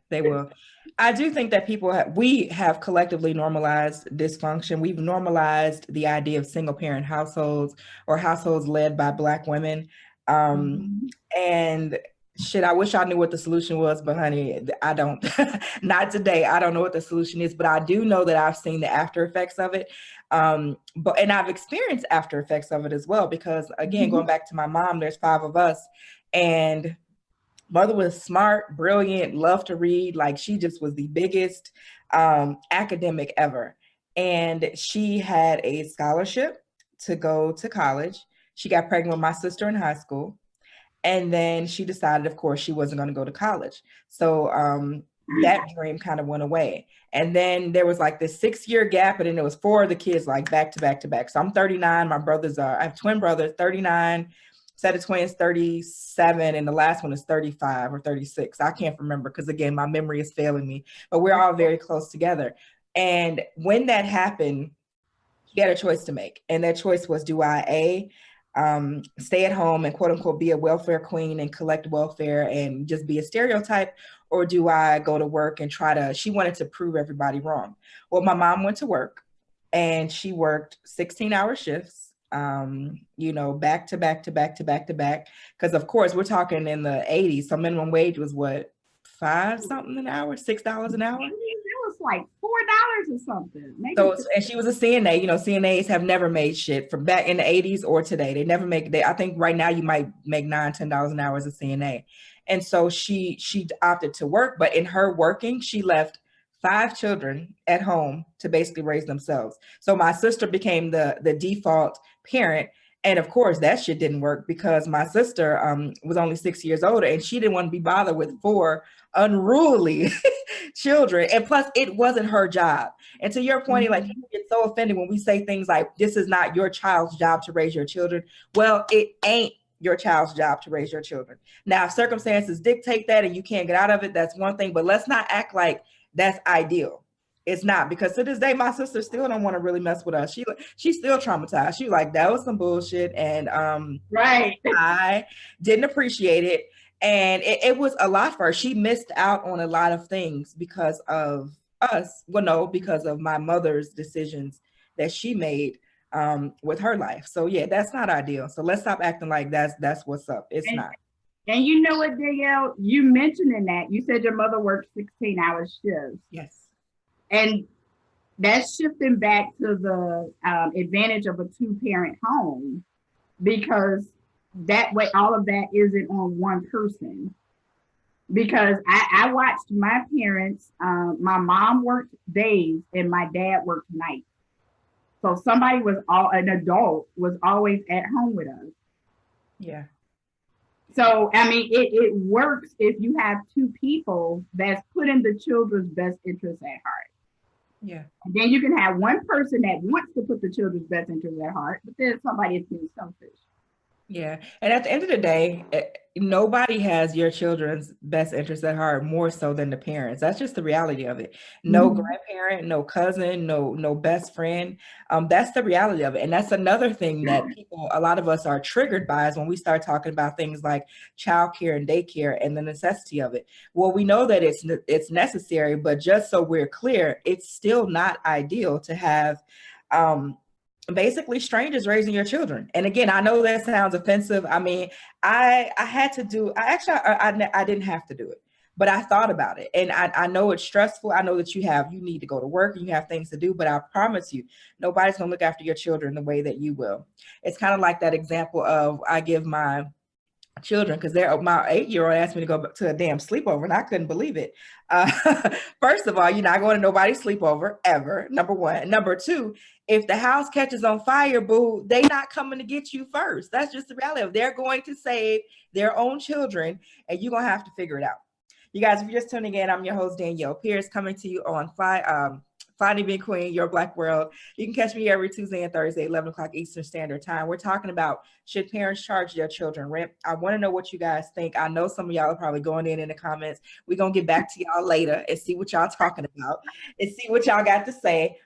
They will. I do think that we have collectively normalized dysfunction. We've normalized the idea of single parent households or households led by Black women. Um, Mhm. and shit, I wish I knew what the solution was, but honey, I don't. Not today. I don't know what the solution is, but I do know that I've seen the after effects of it. And I've experienced after effects of it as well, because again, Mhm. going back to my mom, there's five of us, and mother was smart, brilliant, loved to read. Like she just was the biggest academic ever. And she had a scholarship to go to college. She got pregnant with my sister in high school. And then she decided, of course, she wasn't going to go to college. So that dream kind of went away. And then there was like this 6 year gap, and then there was four of the kids like back to back to back. So I'm 39. My brothers are, I have twin brothers, 39, set of twins, 37, and the last one is 35 or 36. I can't remember because again, my memory is failing me, but we're all very close together. And when that happened, he had a choice to make. And that choice was, do I stay at home and quote unquote be a welfare queen and collect welfare and just be a stereotype, or do I go to work and she wanted to prove everybody wrong. Well, my mom went to work and she worked 16-hour shifts, back to back to back to back to back. Because of course we're talking in the 80s. So minimum wage was what, five something an hour, $6 an hour. It was like $4 or something. Maybe So, and she was a CNA. CNAs have never made shit from back in the 80s or today. They never I think right now you might make $9, $10 an hour as a CNA. And so she opted to work, but in her working, she left five children at home to basically raise themselves. So my sister became the default parent. And of course, that shit didn't work because my sister was only 6 years older and she didn't want to be bothered with four unruly children. And plus, it wasn't her job. And to your point, like people get so offended when we say things like, this is not your child's job to raise your children. Well, it ain't your child's job to raise your children. Now, if circumstances dictate that and you can't get out of it, that's one thing, but let's not act like that's ideal. It's not, because to this day, my sister still don't want to really mess with us. She's still traumatized. She like, that was some bullshit. And right. I didn't appreciate it. And it was a lot for her. She missed out on a lot of things because of us. Well, no, because of my mother's decisions that she made with her life. So yeah, that's not ideal. So let's stop acting like that's what's up. It's And, not. and you know what, Danielle? You mentioned in that, you said your mother worked 16-hour shifts. Yes. And that's shifting back to the advantage of a two-parent home, because that way all of that isn't on one person. Because I watched my parents, my mom worked days and my dad worked nights. So an adult was always at home with us. Yeah. So, I mean, it works if you have two people that's putting the children's best interests at heart. Yeah. And then you can have one person that wants to put the children's best interests at heart, but then somebody is being selfish. Yeah. And at the end of the day, nobody has your children's best interest at heart more so than the parents. That's just the reality of it. No grandparent, no cousin, no best friend. That's the reality of it. And that's another thing that a lot of us are triggered by, is when we start talking about things like childcare and daycare and the necessity of it. Well, we know that it's necessary, but just so we're clear, it's still not ideal to have basically strangers raising your children. And again, I know that sounds offensive. I mean, I had to do, I didn't have to do it, but I thought about it. And I know it's stressful. I know that you need to go to work and you have things to do, but I promise you, nobody's going to look after your children the way that you will. It's kind of like that example of, I give my children, because my 8-year-old asked me to go to a damn sleepover and I couldn't believe it. First of all, you're not going to nobody's sleepover ever, number one. Number two, if the house catches on fire, boo, they not coming to get you first. That's just the reality of it. They're going to save their own children and you're going to have to figure it out. You guys, if you're just tuning in, I'm your host, Danielle Pierce, coming to you on Finding Being Queen, Your Black World. You can catch me every Tuesday and Thursday, 11 o'clock Eastern Standard Time. We're talking about, should parents charge their children rent? I want to know what you guys think. I know some of y'all are probably going in the comments. We're going to get back to y'all later and see what y'all talking about and see what y'all got to say.